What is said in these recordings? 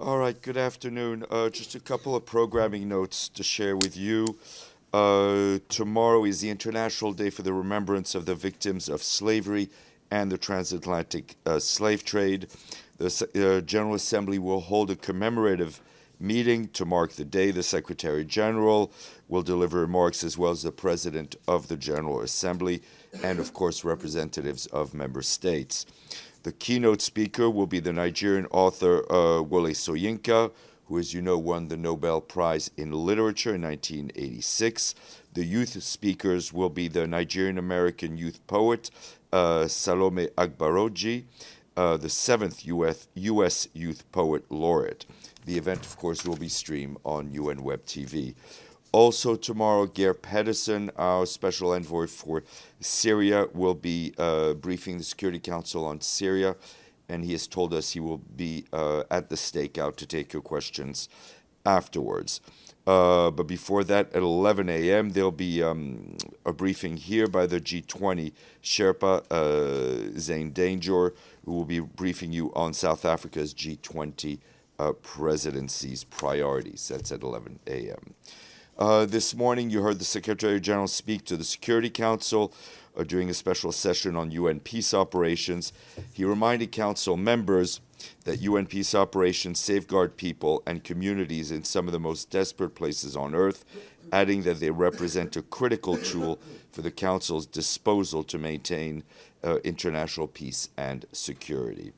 All right, good afternoon. Just a couple of programming notes to share with you. Tomorrow is the International Day for the Remembrance of the Victims of Slavery and the Transatlantic Slave Trade. The General Assembly will hold a commemorative meeting to mark the day. The Secretary General will deliver remarks, as well as the President of the General Assembly and, of course, representatives of member states. The keynote speaker will be the Nigerian author Wole Soyinka, who, as you know, won the Nobel Prize in Literature in 1986. The youth speakers will be the Nigerian-American youth poet Salome Agbaroji, the seventh U.S. Youth Poet Laureate. The event, of course, will be streamed on UN Web TV. Also tomorrow, Geir Pedersen, our special envoy for Syria, will be briefing the Security Council on Syria, and he has told us he will be at the stakeout to take your questions afterwards. But before that, at 11 a.m., there'll be a briefing here by the G20 Sherpa, Zane Danger, who will be briefing you on South Africa's G20 presidency's priorities. That's at 11 a.m. This morning, you heard the Secretary General speak to the Security Council during a special session on UN peace operations. He reminded Council members that UN peace operations safeguard people and communities in some of the most desperate places on earth, adding that they represent a critical tool for the Council's disposal to maintain international peace and security.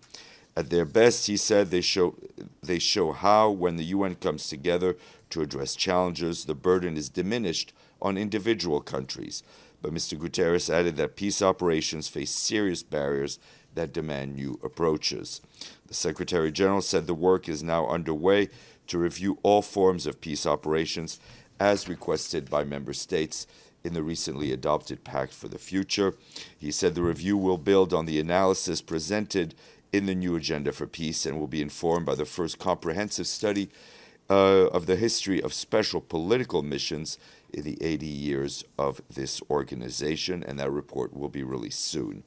At their best, he said, they show how, when the UN comes together to address challenges, the burden is diminished on individual countries. But Mr. Guterres added that peace operations face serious barriers that demand new approaches. The Secretary General said the work is now underway to review all forms of peace operations as requested by member states in the recently adopted Pact for the Future. He said the review will build on the analysis presented in the new Agenda for Peace and will be informed by the first comprehensive study of the history of special political missions in the 80 years of this organization, and that report will be released soon.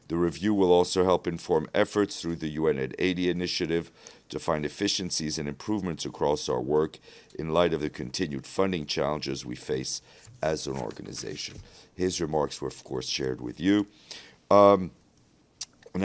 The review will also help inform efforts through the UN at 80 initiative to find efficiencies and improvements across our work in light of the continued funding challenges we face as an organization. His remarks were, of course, shared with you. And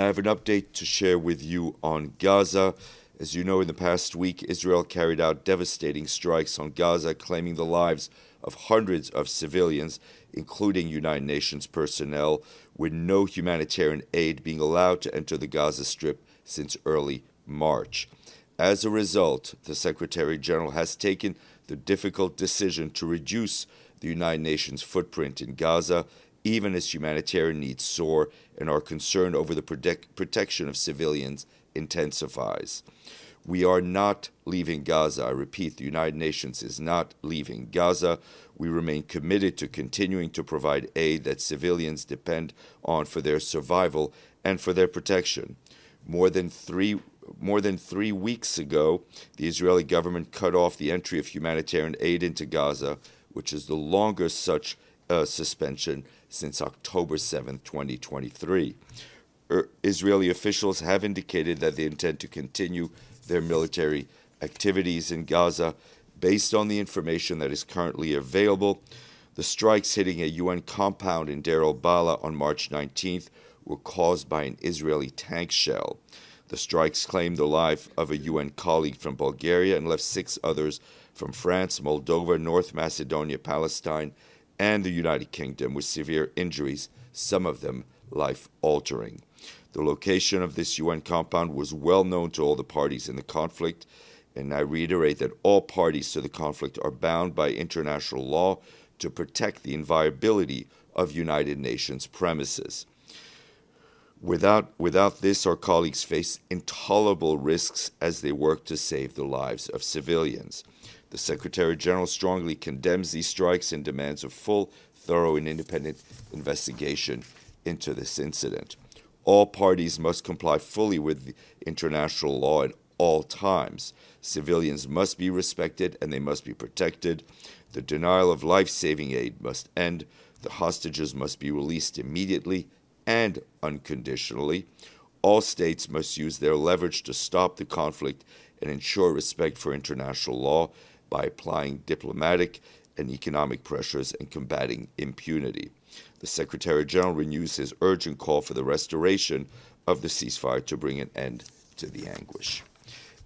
I have an update to share with you on Gaza. As you know, in the past week, Israel carried out devastating strikes on Gaza, claiming the lives of hundreds of civilians, including United Nations personnel, with no humanitarian aid being allowed to enter the Gaza Strip since early March. As a result, the Secretary General has taken the difficult decision to reduce the United Nations footprint in Gaza, even as humanitarian needs soar and our concern over the protection of civilians intensifies. We are not leaving Gaza. I repeat, the United Nations is not leaving Gaza. We remain committed to continuing to provide aid that civilians depend on for their survival and for their protection. More than three weeks ago, the Israeli government cut off the entry of humanitarian aid into Gaza, which is the longest such suspension since October 7, 2023. Israeli officials have indicated that they intend to continue their military activities in Gaza based on the information that is currently available. The strikes hitting a UN compound in Deir el-Balah on March 19th were caused by an Israeli tank shell. The strikes claimed the life of a UN colleague from Bulgaria and left 6 others from France, Moldova, North Macedonia, Palestine, and the United Kingdom with severe injuries, some of them life-altering. The location of this UN compound was well known to all the parties in the conflict, and I reiterate that all parties to the conflict are bound by international law to protect the inviolability of United Nations premises. Without this, our colleagues face intolerable risks as they work to save the lives of civilians. The Secretary General strongly condemns these strikes and demands a full, thorough, and independent investigation into this incident. All parties must comply fully with international law at all times. Civilians must be respected and they must be protected. The denial of life-saving aid must end. The hostages must be released immediately and unconditionally. All states must use their leverage to stop the conflict and ensure respect for international law by applying diplomatic and economic pressures and combating impunity. The Secretary General renews his urgent call for the restoration of the ceasefire to bring an end to the anguish.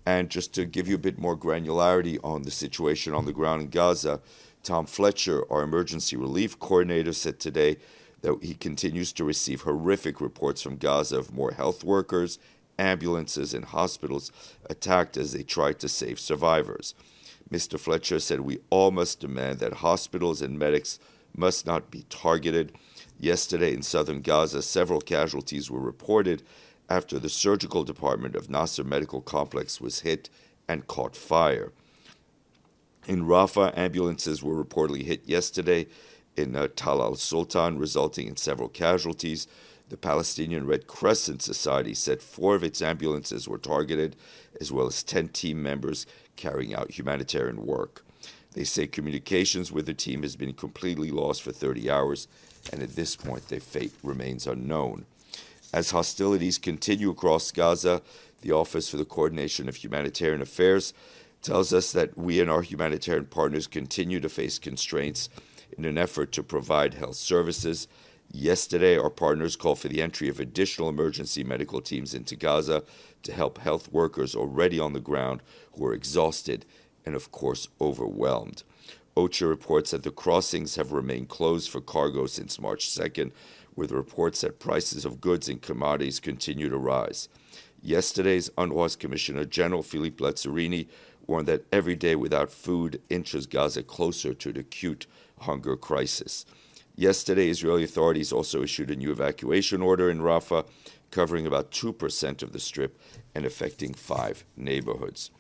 And just to give you a bit more granularity on the situation on the ground in Gaza, Tom Fletcher, our emergency relief coordinator, said today that he continues to receive horrific reports from Gaza of more health workers, ambulances, and hospitals attacked as they tried to save survivors. Mr. Fletcher said, "We all must demand that hospitals and medics must not be targeted." Yesterday in southern Gaza, several casualties were reported after the surgical department of Nasser Medical Complex was hit and caught fire. In Rafah, ambulances were reportedly hit yesterday in Tal al-Sultan, resulting in several casualties. The Palestinian Red Crescent Society said 4 of its ambulances were targeted, as well as 10 team members carrying out humanitarian work. They say communications with the team has been completely lost for 30 hours, and at this point their fate remains unknown. As hostilities continue across Gaza, the Office for the Coordination of Humanitarian Affairs tells us that we and our humanitarian partners continue to face constraints in an effort to provide health services. Yesterday, our partners called for the entry of additional emergency medical teams into Gaza to help health workers already on the ground who are exhausted and, of course, overwhelmed. OCHA reports that the crossings have remained closed for cargo since March 2nd, with reports that prices of goods and commodities continue to rise. Yesterday's UNRWA's Commissioner General Philippe Lazzarini warned that every day without food inches Gaza closer to the acute hunger crisis. Yesterday, Israeli authorities also issued a new evacuation order in Rafah, covering about 2% of the strip and affecting 5 neighborhoods.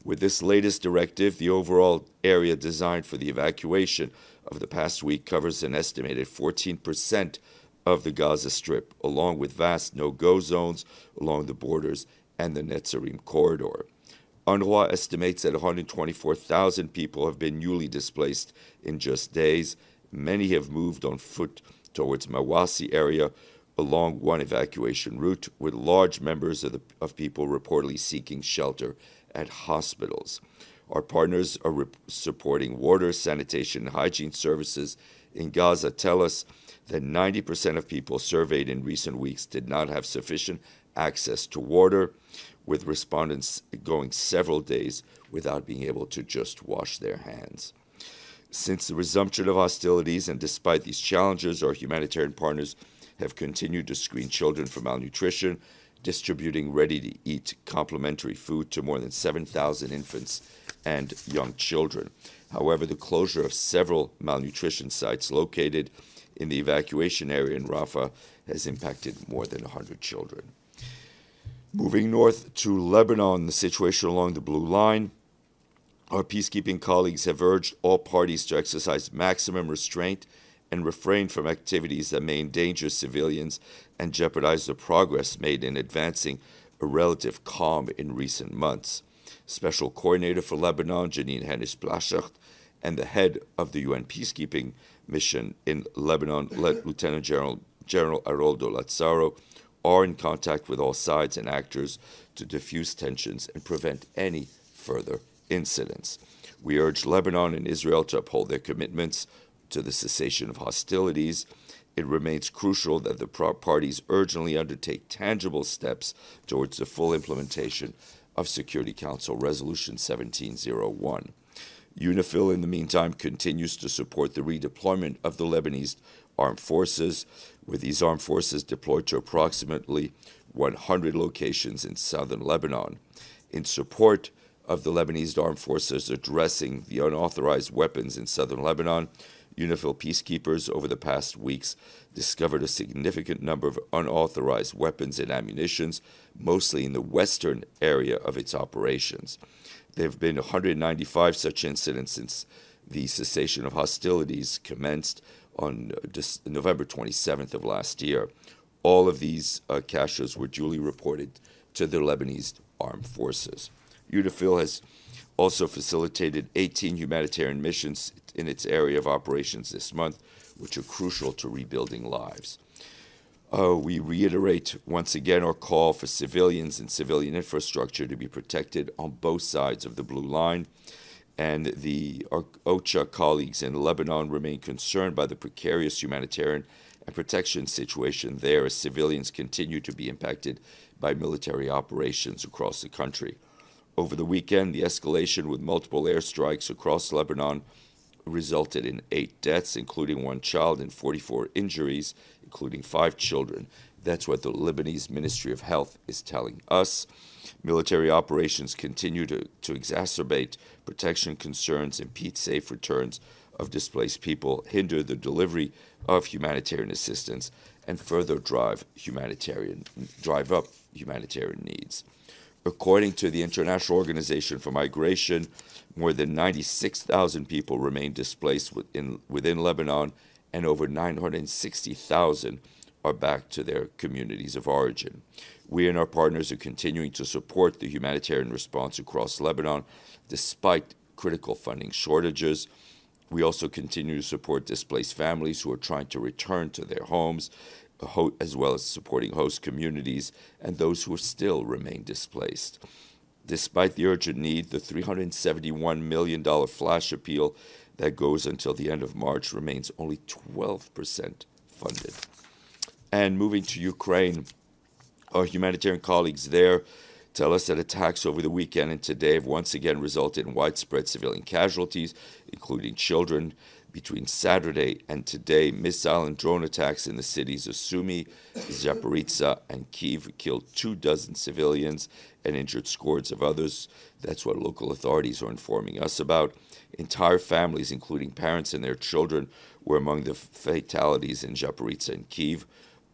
With this latest directive, the overall area designed for the evacuation of the past week covers an estimated 14% of the Gaza Strip, along with vast no-go zones along the borders and the Netzarim corridor. UNRWA estimates that 124,000 people have been newly displaced in just days. Many have moved on foot towards Mawasi area along one evacuation route, with large numbers of people reportedly seeking shelter at hospitals. Our partners are supporting water, sanitation, and hygiene services in Gaza tell us that 90% of people surveyed in recent weeks did not have sufficient access to water, with respondents going several days without being able to just wash their hands. Since the resumption of hostilities and despite these challenges, our humanitarian partners have continued to screen children for malnutrition, distributing ready-to-eat complementary food to more than 7,000 infants and young children. However, the closure of several malnutrition sites located in the evacuation area in Rafah has impacted more than 100 children. Moving north to Lebanon, the situation along the Blue Line. Our peacekeeping colleagues have urged all parties to exercise maximum restraint and refrain from activities that may endanger civilians and jeopardize the progress made in advancing a relative calm in recent months. Special Coordinator for Lebanon, Janine Hennis-Plasschaert, and the head of the UN peacekeeping mission in Lebanon, Lieutenant General Aroldo Lazzaro, are in contact with all sides and actors to diffuse tensions and prevent any further incidents. We urge Lebanon and Israel to uphold their commitments to the cessation of hostilities. It remains crucial that the parties urgently undertake tangible steps towards the full implementation of Security Council Resolution 1701. UNIFIL, in the meantime, continues to support the redeployment of the Lebanese armed forces, with these armed forces deployed to approximately 100 locations in southern Lebanon. In support of the Lebanese armed forces addressing the unauthorized weapons in southern Lebanon, UNIFIL peacekeepers over the past weeks discovered a significant number of unauthorized weapons and ammunitions, mostly in the western area of its operations. There have been 195 such incidents since the cessation of hostilities commenced on November 27th of last year. All of these caches were duly reported to the Lebanese armed forces. UNIFIL has also facilitated 18 humanitarian missions in its area of operations this month, which are crucial to rebuilding lives. We reiterate once again our call for civilians and civilian infrastructure to be protected on both sides of the blue line. And our OCHA colleagues in Lebanon remain concerned by the precarious humanitarian and protection situation there as civilians continue to be impacted by military operations across the country. Over the weekend, the escalation with multiple airstrikes across Lebanon resulted in 8 deaths, including 1 child, and 44 injuries, including 5 children. That's what the Lebanese Ministry of Health is telling us. Military operations continue to exacerbate protection concerns, impede safe returns of displaced people, hinder the delivery of humanitarian assistance, and further drive up humanitarian needs. According to the International Organization for Migration, more than 96,000 people remain displaced within Lebanon, and over 960,000 are back to their communities of origin. We and our partners are continuing to support the humanitarian response across Lebanon, despite critical funding shortages. We also continue to support displaced families who are trying to return to their homes, as well as supporting host communities and those who still remain displaced. Despite the urgent need, the $371 million flash appeal that goes until the end of March remains only 12% funded. And moving to Ukraine, our humanitarian colleagues there tell us that attacks over the weekend and today have once again resulted in widespread civilian casualties, including children. Between Saturday and today, missile and drone attacks in the cities of Sumy, Zaporizhzhia, and Kyiv killed 24 civilians and injured scores of others. That's what local authorities are informing us about. Entire families, including parents and their children, were among the fatalities in Zaporizhzhia and Kyiv.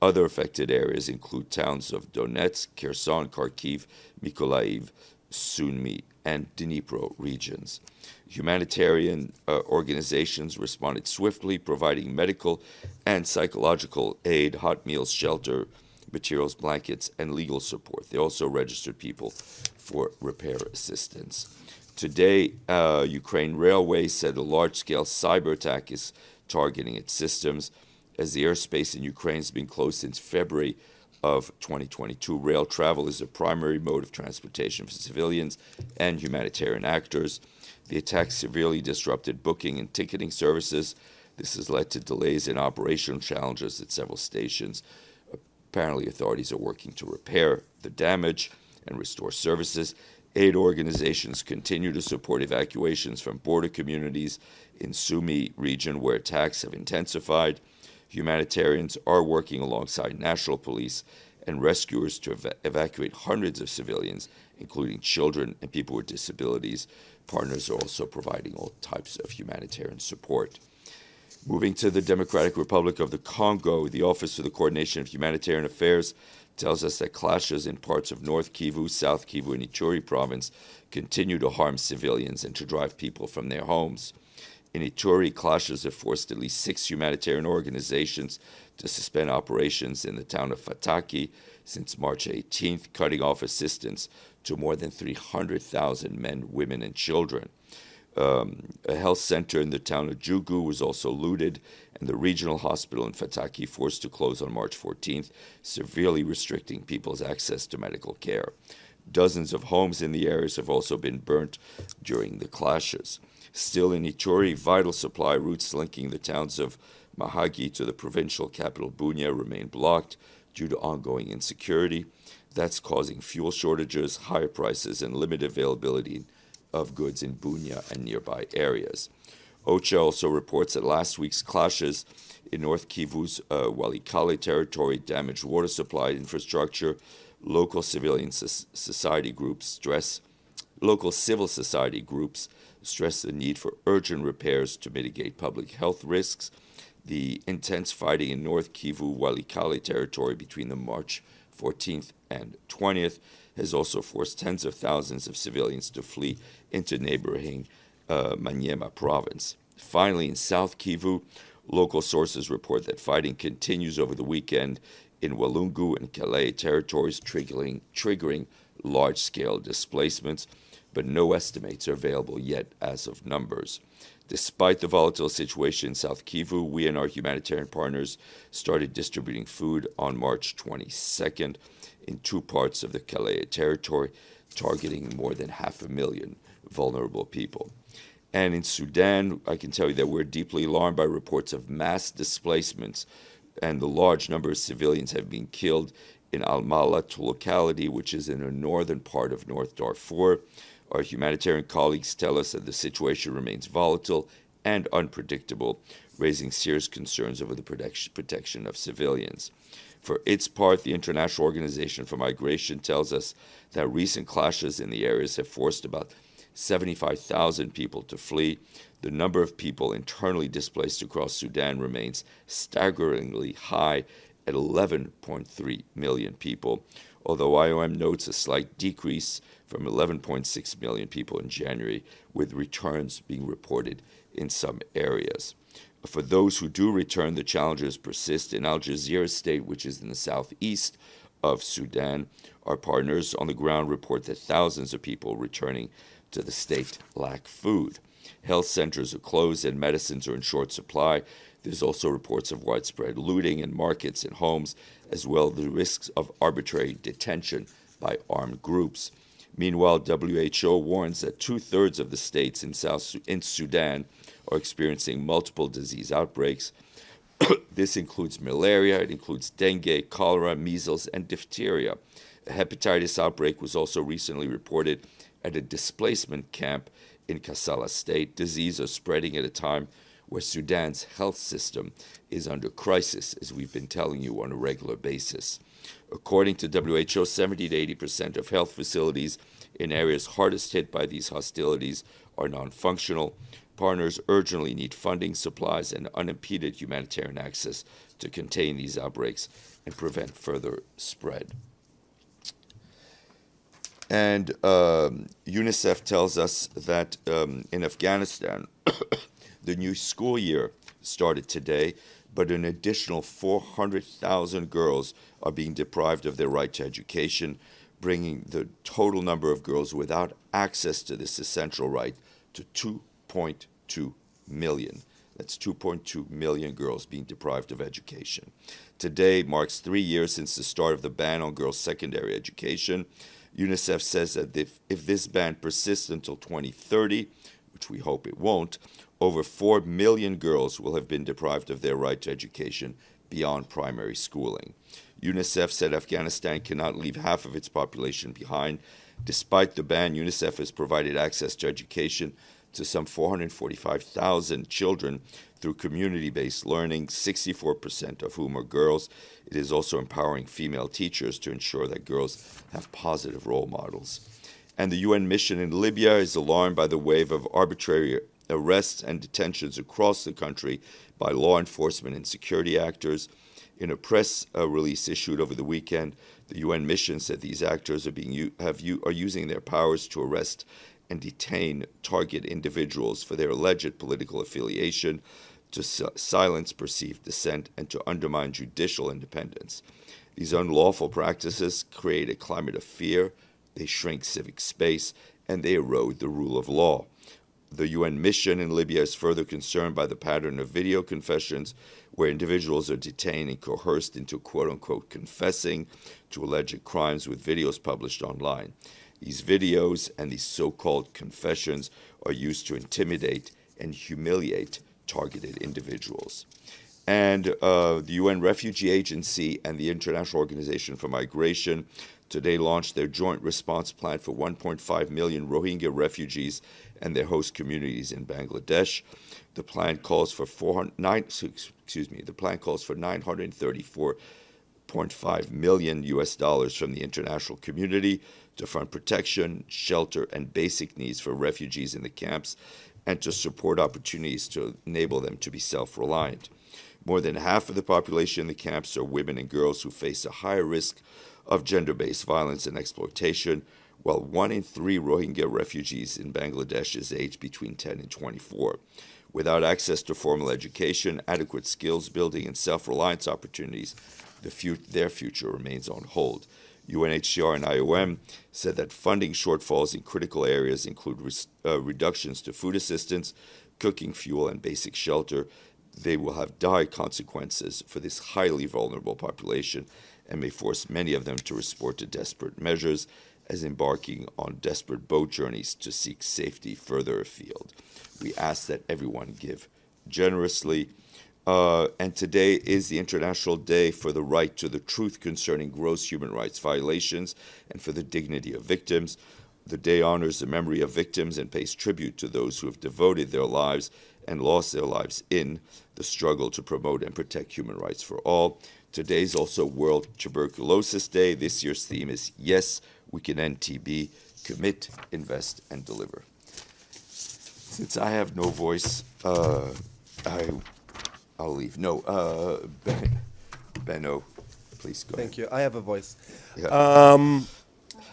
Other affected areas include towns of Donetsk, Kherson, Kharkiv, Mykolaiv, Sumy, and Dnipro regions. Humanitarian organizations responded swiftly, providing medical and psychological aid, hot meals, shelter, materials, blankets, and legal support. They also registered people for repair assistance. Today, Ukraine Railways said a large-scale cyber attack is targeting its systems. As the airspace in Ukraine has been closed since February of 2022, rail travel is a primary mode of transportation for civilians and humanitarian actors. The attack severely disrupted booking and ticketing services. This has led to delays in operational challenges at several stations. Apparently, authorities are working to repair the damage and restore services. Aid organizations continue to support evacuations from border communities in Sumy region where attacks have intensified. Humanitarians are working alongside national police and rescuers to evacuate hundreds of civilians, including children and people with disabilities. Partners are also providing all types of humanitarian support. Moving to the Democratic Republic of the Congo, the Office for the Coordination of Humanitarian Affairs tells us that clashes in parts of North Kivu, South Kivu, and Ituri province continue to harm civilians and to drive people from their homes. In Ituri, clashes have forced at least 6 humanitarian organizations to suspend operations in the town of Fataki since March 18th, cutting off assistance to more than 300,000 men, women, and children. A health center in the town of Jugu was also looted, and the regional hospital in Fataki forced to close on March 14th, severely restricting people's access to medical care. Dozens of homes in the areas have also been burnt during the clashes. Still in Ituri, vital supply routes linking the towns of Mahagi to the provincial capital Bunia remain blocked due to ongoing insecurity. That's causing fuel shortages, higher prices, and limited availability of goods in Bunia and nearby areas. OCHA also reports that last week's clashes in North Kivu's Walikale territory damaged water supply infrastructure. Local civil society groups stress the need for urgent repairs to mitigate public health risks. The intense fighting in North Kivu Walikale territory between the March 14th and 20th has also forced tens of thousands of civilians to flee into neighboring Maniema province. Finally, in South Kivu, local sources report that fighting continues over the weekend in Walungu and Calais territories, triggering large-scale displacements. but no estimates are available yet as of numbers. Despite the volatile situation in South Kivu, we and our humanitarian partners started distributing food on March 22nd in 2 parts of the Calais territory, targeting more than 500,000 vulnerable people. And in Sudan, I can tell you that we're deeply alarmed by reports of mass displacements, and the large number of civilians have been killed in Al-Malat locality, which is in the northern part of North Darfur. Our humanitarian colleagues tell us that the situation remains volatile and unpredictable, raising serious concerns over the protection of civilians. For its part, the International Organization for Migration tells us that recent clashes in the areas have forced about 75,000 people to flee. The number of people internally displaced across Sudan remains staggeringly high at 11.3 million people, although IOM notes a slight decrease from 11.6 million people in January, with returns being reported in some areas. For those who do return, the challenges persist. In Al Jazeera state, which is in the southeast of Sudan, our partners on the ground report that thousands of people returning to the state lack food. Health centers are closed and medicines are in short supply. There's also reports of widespread looting in markets and homes, as well as the risks of arbitrary detention by armed groups. Meanwhile, WHO warns that 2/3 of the states in Sudan are experiencing multiple disease outbreaks. This includes malaria, it includes dengue, cholera, measles, and diphtheria. A hepatitis outbreak was also recently reported at a displacement camp in Kassala state. Disease are spreading at a time where Sudan's health system is under crisis, as we've been telling you on a regular basis. According to WHO, 70 to 80% of health facilities in areas hardest hit by these hostilities are non-functional. Partners urgently need funding, supplies, and unimpeded humanitarian access to contain these outbreaks and prevent further spread. And UNICEF tells us that in Afghanistan, the new school year started today, but an additional 400,000 girls are being deprived of their right to education, bringing the total number of girls without access to this essential right to 2.2 million. That's 2.2 million girls being deprived of education. Today marks 3 years since the start of the ban on girls' secondary education. UNICEF says that if this ban persists until 2030, which we hope it won't, over 4 million girls will have been deprived of their right to education beyond primary schooling. UNICEF said Afghanistan cannot leave half of its population behind. Despite the ban, UNICEF has provided access to education to some 445,000 children through community-based learning, 64% of whom are girls. It is also empowering female teachers to ensure that girls have positive role models. And the UN mission in Libya is alarmed by the wave of arbitrary arrests and detentions across the country by law enforcement and security actors. In a press release issued over the weekend, the UN mission said these actors are using their powers to arrest and detain target individuals for their alleged political affiliation, to silence perceived dissent, and to undermine judicial independence. These unlawful practices create a climate of fear, they shrink civic space, and they erode the rule of law. The UN mission in Libya is further concerned by the pattern of video confessions where individuals are detained and coerced into quote-unquote confessing to alleged crimes with videos published online. These videos and these so-called confessions are used to intimidate and humiliate targeted individuals. And the UN Refugee Agency and the International Organization for Migration today launched their joint response plan for 1.5 million Rohingya refugees and their host communities in Bangladesh. The plan calls for $934.5 million from the international community to fund protection, shelter, and basic needs for refugees in the camps, and to support opportunities to enable them to be self-reliant. More than half of the population in the camps are women and girls who face a higher risk of gender-based violence and exploitation, while 1 in 3 Rohingya refugees in Bangladesh is aged between 10 and 24. Without access to formal education, adequate skills building, and self-reliance opportunities, their future remains on hold. UNHCR and IOM said that funding shortfalls in critical areas include reductions to food assistance, cooking fuel, and basic shelter. They will have dire consequences for this highly vulnerable population and may force many of them to resort to desperate measures, as embarking on desperate boat journeys to seek safety further afield. We ask that everyone give generously. And today is the International Day for the right to the truth concerning gross human rights violations and for the dignity of victims. The day honors the memory of victims and pays tribute to those who have devoted their lives and lost their lives in the struggle to promote and protect human rights for all. Today is also World Tuberculosis Day. This year's theme is Yes, We Can End TB, Commit, Invest, and Deliver. Since I have no voice, I'll leave. No, Benno, please go Thank ahead. you. I have a voice. Yeah.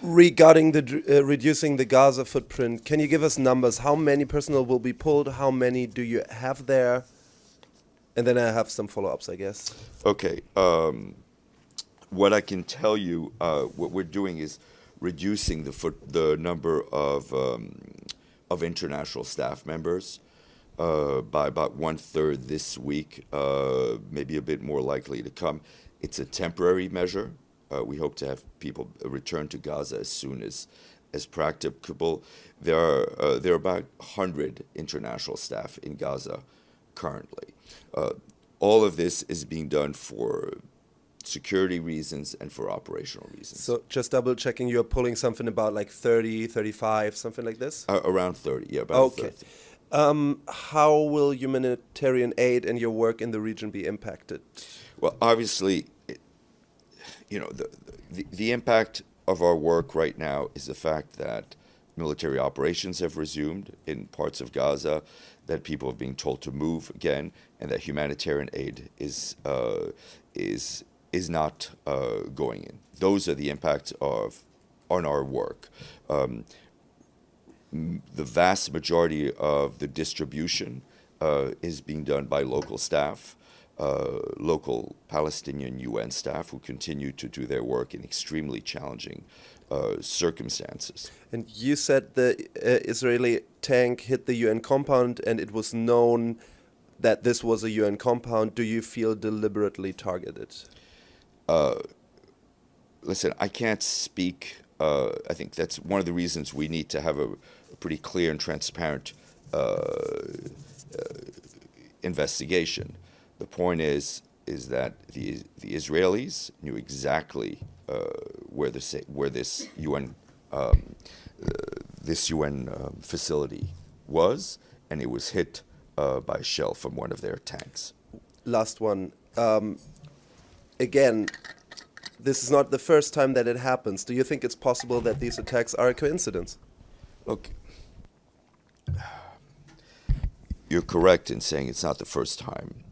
Regarding the reducing the Gaza footprint, can you give us numbers? How many personnel will be pulled? How many do you have there? And then I have some follow-ups, I guess. Okay. What I can tell you, what we're doing is reducing the number of international staff members by about 1/3 this week, maybe a bit more likely to come. It's a temporary measure. We hope to have people return to Gaza as soon as practicable. There are about 100 international staff in Gaza currently. All of this is being done for security reasons and for operational reasons. So just double checking, you're pulling something about like 30, 35, something like this? Around 30, yeah, about 30. How will humanitarian aid and your work in the region be impacted? Well, obviously, the impact of our work right now is the fact that military operations have resumed in parts of Gaza, that people are being told to move again, and that humanitarian aid is not going in. Those are the impacts on our work. The vast majority of the distribution is being done by local staff, local Palestinian UN staff who continue to do their work in extremely challenging circumstances. And you said the Israeli tank hit the UN compound and it was known that this was a UN compound. Do you feel deliberately targeted? Listen, I can't speak. I think that's one of the reasons we need to have a pretty clear and transparent investigation. The point is that the Israelis knew exactly where this UN facility was, and it was hit by a shell from one of their tanks. Last one. Again, this is not the first time that it happens. Do you think it's possible that these attacks are a coincidence? Look, you're correct in saying it's not the first time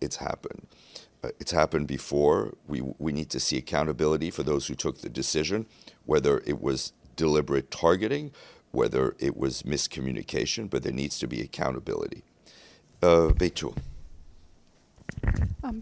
it's happened. It's happened before. We need to see accountability for those who took the decision, whether it was deliberate targeting, whether it was miscommunication, but there needs to be accountability. Betul.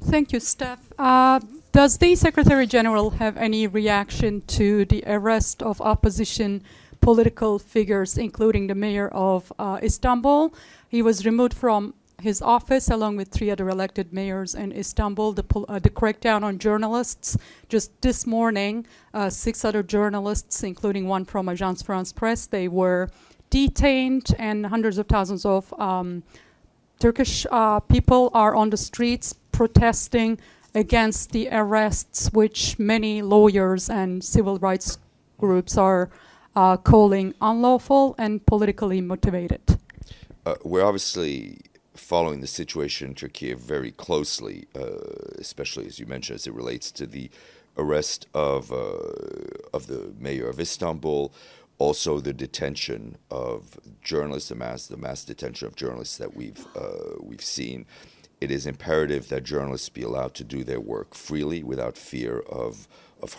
Thank you, Steph. Does the Secretary General have any reaction to the arrest of opposition political figures, including the mayor of Istanbul? He was removed from his office along with 3 other elected mayors in Istanbul. The crackdown on journalists. Just this morning, 6 other journalists, including one from Agence France Presse, they were detained, and hundreds of thousands of Turkish people are on the streets protesting against the arrests, which many lawyers and civil rights groups are calling unlawful and politically motivated. We're obviously following the situation in Turkey very closely, especially, as you mentioned, as it relates to the arrest of the mayor of Istanbul, also the detention of journalists, the mass detention of journalists that we've seen. It is imperative that journalists be allowed to do their work freely without fear of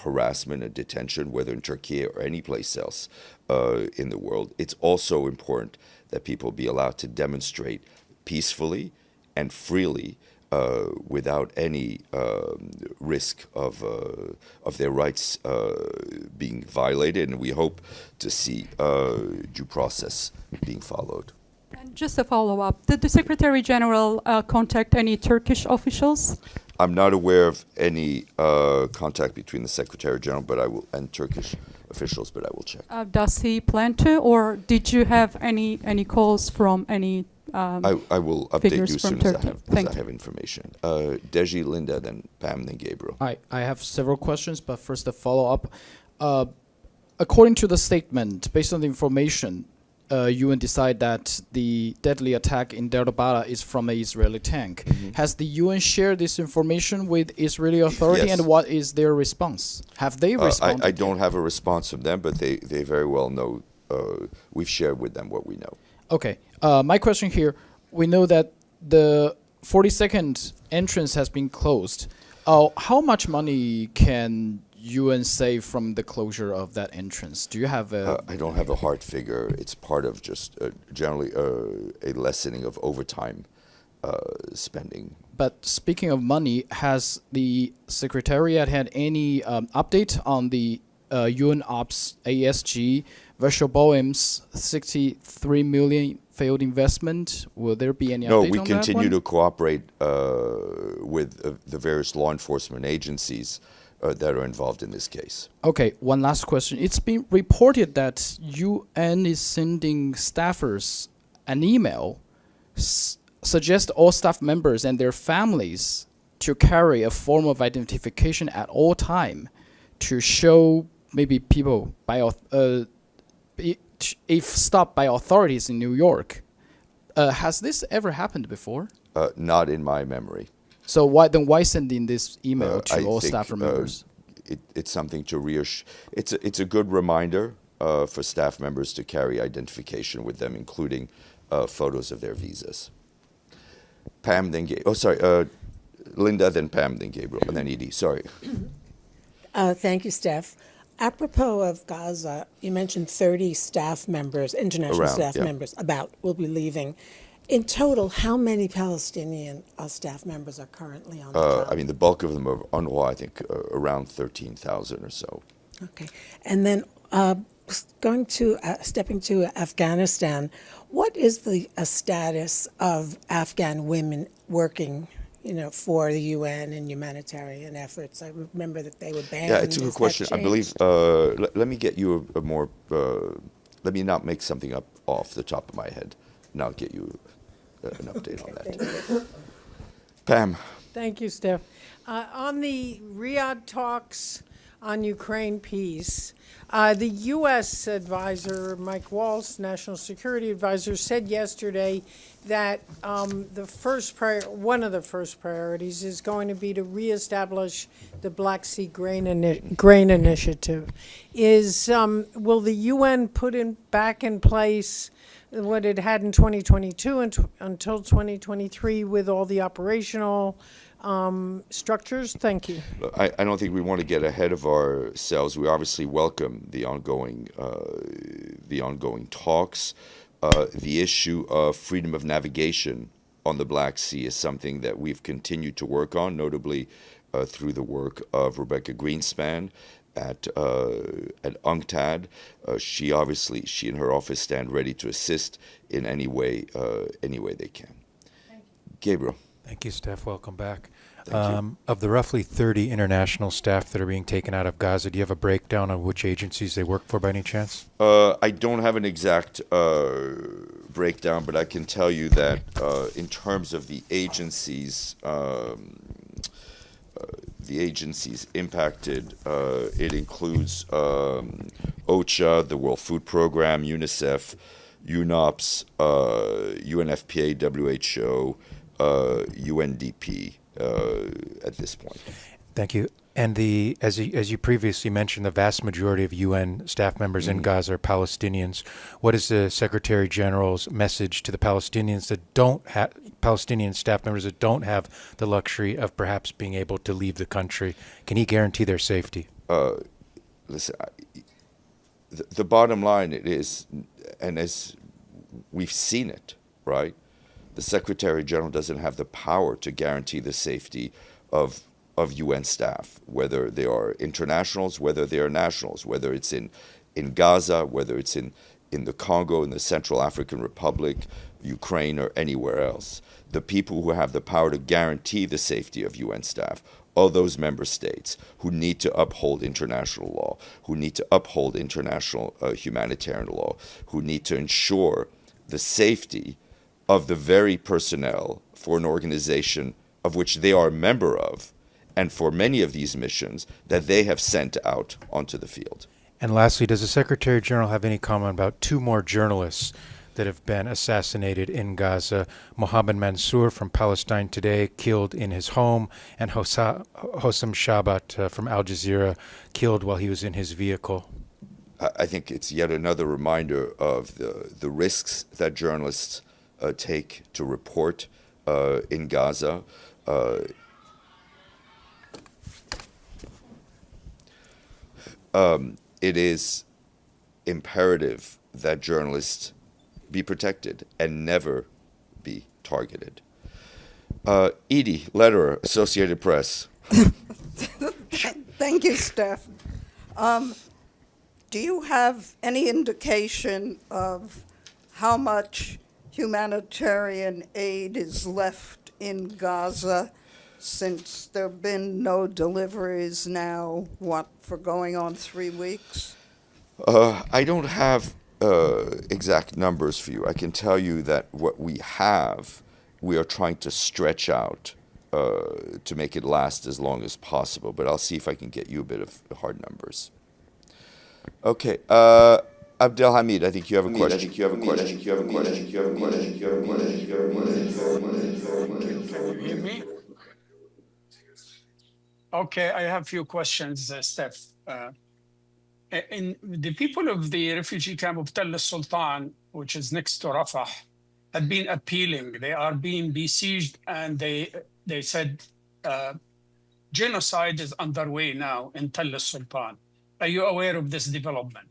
harassment and detention, whether in Turkey or any place else in the world. It's also important that people be allowed to demonstrate peacefully and freely without any risk of their rights being violated, and we hope to see due process being followed. And just a follow-up, did the Secretary General contact any Turkish officials? I'm not aware of any contact between the Secretary General and Turkish officials, but I will check. Does he plan to, or did you have any calls from any I will update you as soon as I have information. Deji, Linda, then Pam, then Gabriel. I have several questions, but first a follow-up. According to the statement, based on the information, UN decide that the deadly attack in Deir al-Balah is from an Israeli tank. Has the UN shared this information with Israeli authority, Yes. and what is their response? Have they responded? I don't have a response from them, but they very well know. We've shared with them what we know. Okay. My question here, we know that the 42nd entrance has been closed. How much money can UN save from the closure of that entrance? Do you have a... I don't have a hard figure. It's part of just generally a lessening of overtime spending. But speaking of money, has the Secretariat had any update on the UN Ops ASG Virtual Boeing's 63 million failed investment? Will there be any update on that one? No, we continue to cooperate with the various law enforcement agencies that are involved in this case. Okay, one last question. It's been reported that UN is sending staffers an email suggest all staff members and their families to carry a form of identification at all time to show maybe people by if stopped by authorities in New York. Has this ever happened before? Not in my memory. So why sending this email to all think, staff members? It's something to reassure. It's a good reminder for staff members to carry identification with them, including photos of their visas. Pam, then Linda, then Pam, then Gabriel, and then Edie. Sorry. Thank you, Steph. Apropos of Gaza, you mentioned 30 staff members, international staff members, will be leaving. In total, how many Palestinian staff members are currently on the job? I mean, the bulk of them are on, I think, around 13,000 or so. Okay. And then stepping to Afghanistan, what is the status of Afghan women working, for the UN and humanitarian efforts? I remember that they were banned. Yeah, it's a good question. I believe, let me get you a more, let me not make something up off the top of my head, and I'll get you an update on that. Pam. Thank you, Steph. On the Riyadh talks on Ukraine peace, the U.S. advisor, Mike Waltz, National Security Advisor, said yesterday that one of the first priorities is going to be to reestablish the Black Sea Grain Initiative. Will the UN put back in place what it had in 2022 until 2023 with all the operational structures? Thank you. I don't think we want to get ahead of ourselves. We obviously welcome the ongoing talks. The issue of freedom of navigation on the Black Sea is something that we've continued to work on, notably through the work of Rebecca Greenspan at UNCTAD. She and her office stand ready to assist in any way they can. Thank you. Gabriel. Thank you, Steph. Welcome back. Thank you. Of the roughly 30 international staff that are being taken out of Gaza, do you have a breakdown on which agencies they work for by any chance? I don't have an exact breakdown, but I can tell you that in terms of the agencies impacted, it includes OCHA, the World Food Program, UNICEF, UNOPS, UNFPA, WHO, UNDP at this point. Thank you. And as you previously mentioned, the vast majority of UN staff members in Gaza are Palestinians. What is the Secretary General's message to the Palestinians that Palestinian staff members that don't have the luxury of perhaps being able to leave the country? Can he guarantee their safety? Listen, the bottom line is, and as we've seen it, right? the Secretary General doesn't have the power to guarantee the safety of UN staff, whether they are internationals, whether they are nationals, whether it's in Gaza, whether it's in the Congo, in the Central African Republic, Ukraine, or anywhere else. The people who have the power to guarantee the safety of UN staff are those member states who need to uphold international law, who need to uphold international humanitarian law, who need to ensure the safety of the very personnel for an organization of which they are a member of, and for many of these missions that they have sent out onto the field. And lastly, does the Secretary General have any comment about two more journalists that have been assassinated in Gaza? Mohammed Mansour from Palestine Today, killed in his home, and Hossam Shabat from Al Jazeera, killed while he was in his vehicle. I think it's yet another reminder of the risks that journalists take to report in Gaza. It is imperative that journalists be protected and never be targeted. Edie Lederer, Associated Press. Thank you, Steph. Do you have any indication of how much humanitarian aid is left in Gaza, since there have been no deliveries now, for going on 3 weeks? I don't have exact numbers for you. I can tell you that what we have, we are trying to stretch out to make it last as long as possible, but I'll see if I can get you a bit of hard numbers. Okay, Abdelhamid, I think you have a question. Can you hear me? Okay, I have a few questions, Steph. The people of the refugee camp of Tell al-Sultan, which is next to Rafah, have been appealing. They are being besieged, and they said genocide is underway now in Tell al-Sultan. Are you aware of this development?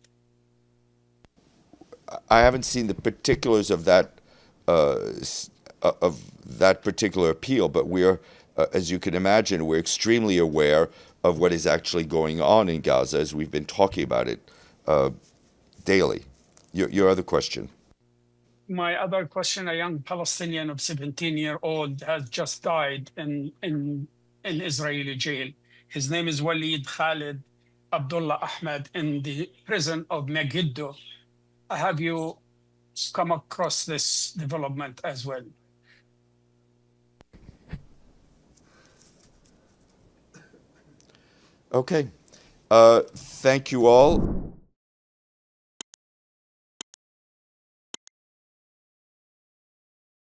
I haven't seen the particulars of that particular appeal, but we are, as you can imagine, we're extremely aware of what is actually going on in Gaza, as we've been talking about it daily. Your other question. My other question, a young Palestinian of 17-year-old has just died in Israeli jail. His name is Walid Khalid Abdullah Ahmed in the prison of Megiddo. Have you come across this development as well? Okay. Thank you all.